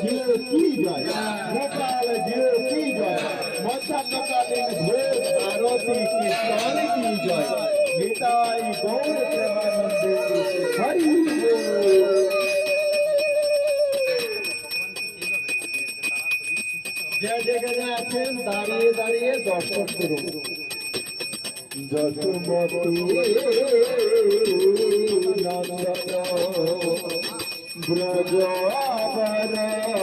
જીવ કી જય ગોપાલ જીવ કી જય મથાકાલીન ભોગ આરતી કૃષ્ણ કી જય ગીતાઈ ગૌર પ્રેમાનંદ હરિ બોલ। যে যেখানে আছেন দাঁড়িয়ে দাঁড়িয়ে দর্শন করুন। যশোমতী ব্রজ আবরণার